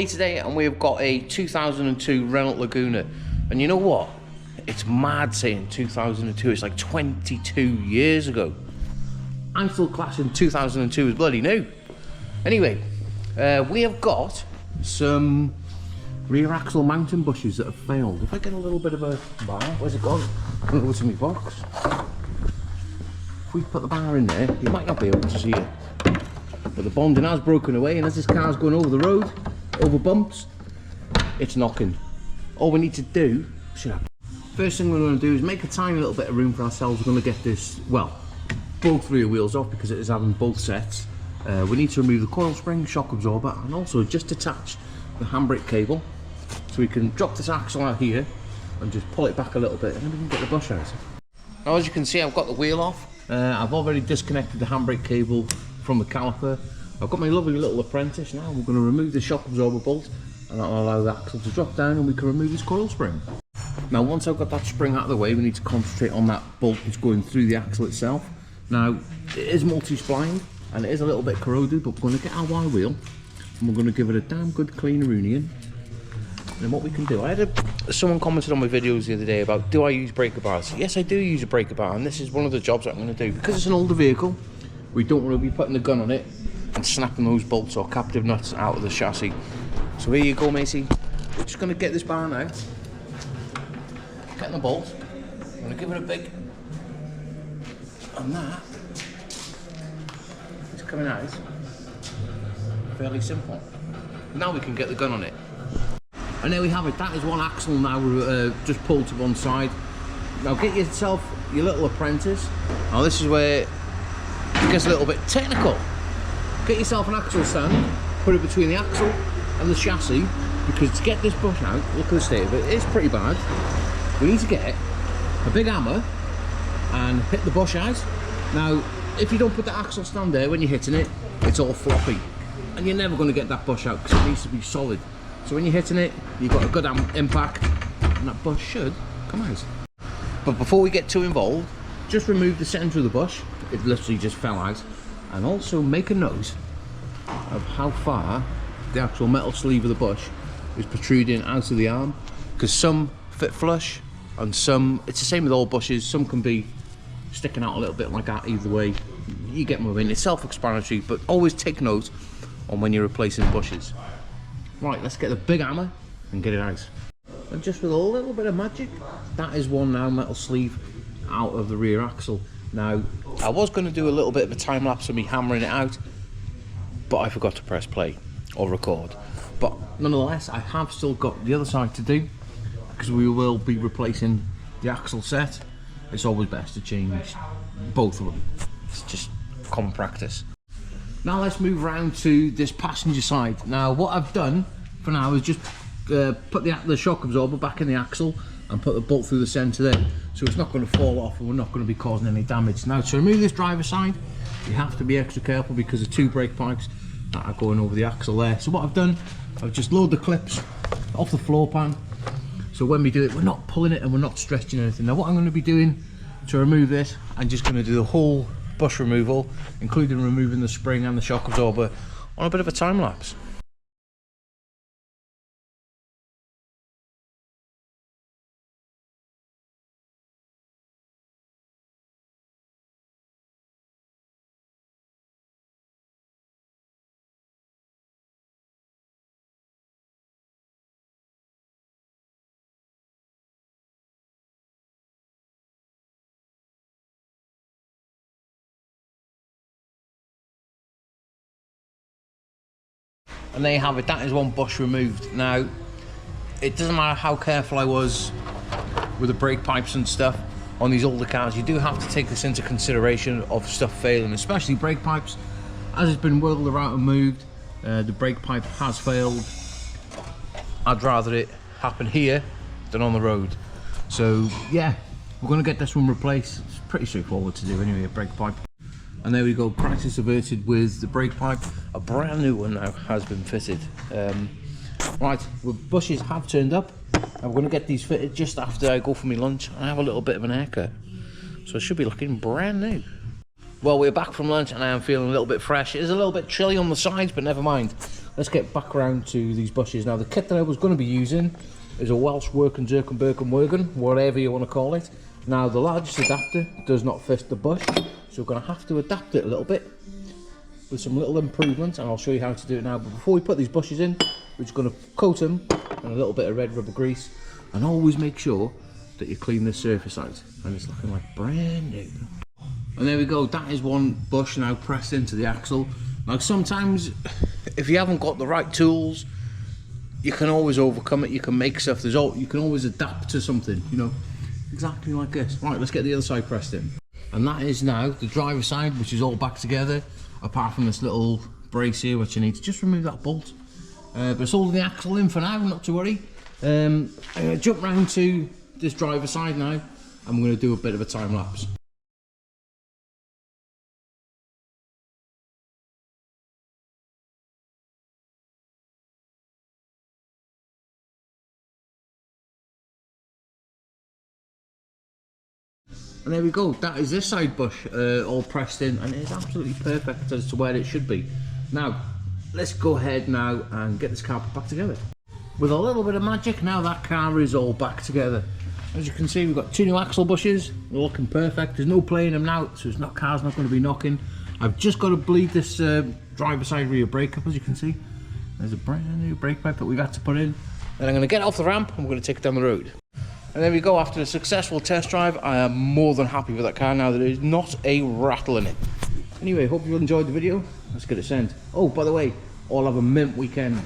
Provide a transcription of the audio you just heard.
here today and we've got a 2002 Renault Laguna. And you know what? It's mad saying 2002, it's like 22 years ago. I'm still classing 2002 as bloody new. Anyway, we have got some rear axle mounting bushes that have failed. If I get a little bit of a bar, where's it gone? Over to my box. If we put the bar in there, you might not be able to see it. But the bonding has broken away, and as this car's going over the road, over bumps, it's knocking. All we need to do, first thing we're going to do is make a tiny little bit of room for ourselves. We're going to get this, well, both rear wheels off because it is having both sets. We need to remove the coil spring, shock absorber, and also just attach the handbrake cable. So we can drop this axle out here and just pull it back a little bit, and then we can get the bush out. Now as you can see, I've got the wheel off. I've already disconnected the handbrake cable from the caliper. I've got my lovely little apprentice now. We're going to remove the shock absorber bolt, and that'll allow the axle to drop down and we can remove this coil spring. Now once I've got that spring out of the way, we need to concentrate on that bolt that's going through the axle itself. Now it is multi-splined and it is a little bit corroded, but we're going to get our Y wheel and we're going to give it a damn good clean Iranian. And then what we can do, someone commented on my videos the other day about, do I use breaker bars? Yes, I do use a breaker bar, and this is one of the jobs that I'm going to do. Because it's an older vehicle, we don't want to be putting the gun on it and snapping those bolts or captive nuts out of the chassis. So here you go, Macy. We're just going to get this bar now. Getting the bolt. I'm going to give it a big, and that is coming out. Fairly simple. Now we can get the gun on it. And there we have it. That is one axle now just pulled to one side. Now get yourself your little apprentice. Now this is where it gets a little bit technical. Get yourself an axle stand, put it between the axle and the chassis, because to get this bush out, look at the state of it, it's pretty bad. We need to get a big hammer and hit the bush out. Now, if you don't put the axle stand there when you're hitting it, it's all floppy. And you're never going to get that bush out because it needs to be solid. So when you're hitting it, you've got a good impact and that bush should come out. But before we get too involved, just remove the centre of the bush. It literally just fell out. And also make a note of how far the actual metal sleeve of the bush is protruding out of the arm, because some fit flush and some, it's the same with all bushes, some can be sticking out a little bit like that. Either way, you get moving. It's self-explanatory, but always take note on when you're replacing bushes. Right, let's get the big hammer and get it out. And just with a little bit of magic, that is one now metal sleeve out of the rear axle. Now, I was going to do a little bit of a time lapse of me hammering it out, but I forgot to press play or record. But nonetheless, I have still got the other side to do, because we will be replacing the axle set. It's always best to change both of them. It's just common practice. Now let's move around to this passenger side. Now what I've done for now is just put the shock absorber back in the axle and put the bolt through the centre there, so it's not going to fall off and we're not going to be causing any damage. Now to remove this driver's side, you have to be extra careful because of two brake pipes that are going over the axle there. So what I've done, I've just lowered the clips off the floor pan, so when we do it, we're not pulling it and we're not stretching anything. Now what I'm going to be doing to remove this, I'm just going to do the whole bush removal, including removing the spring and the shock absorber, on a bit of a time lapse. And there you have it, that is one bush removed. Now, it doesn't matter how careful I was with the brake pipes and stuff on these older cars, you do have to take this into consideration of stuff failing, especially brake pipes. As it's been whirled around and moved, the brake pipe has failed. I'd rather it happen here than on the road. So yeah, we're going to get this one replaced. It's pretty straightforward to do anyway, a brake pipe. And there we go, crisis averted with the brake pipe. A brand new one now has been fitted. Right, the bushes have turned up. I'm going to get these fitted just after I go for my lunch and have a little bit of an haircut. So it should be looking brand new. Well, we're back from lunch and I am feeling a little bit fresh. It is a little bit chilly on the sides, but never mind. let's get back around to these bushes. Now the kit that I was going to be using is a Welsh Working Zirkenberkenwergen, whatever you want to call it. Now the largest adapter does not fit the bush, so we're going to have to adapt it a little bit with some little improvements, and I'll show you how to do it now. But before we put these bushes in, we're just going to coat them in a little bit of red rubber grease, and always make sure that you clean this surface out, and it's looking like brand new. And there we go, that is one bush now pressed into the axle. Now sometimes if you haven't got the right tools, you can always overcome it. You can make stuff, you can always adapt to something, you know, exactly like this. Right, let's get the other side pressed in. And that is now the driver's side, which is all back together, apart from this little brace here, which you need to just remove that bolt. But it's holding the axle in for now, not to worry. I'm going to jump round to this driver's side now, and I'm going to do a bit of a time lapse. And there we go, that is this side bush all pressed in, and it's absolutely perfect as to where it should be. Now, let's go ahead now and get this car back together. With a little bit of magic, now that car is all back together. As you can see, we've got 2 new axle bushes, they're looking perfect. There's no playing them now, so car's not going to be knocking. I've just got to bleed this driver's side rear brake up, as you can see. There's a brand new brake pipe that we've had to put in. Then I'm going to get off the ramp and we're going to take it down the road. And there we go, after a successful test drive, I am more than happy with that car now. There is not a rattle in it. Anyway, hope you enjoyed the video. Let's get it sent. Oh, by the way, all have a mint weekend.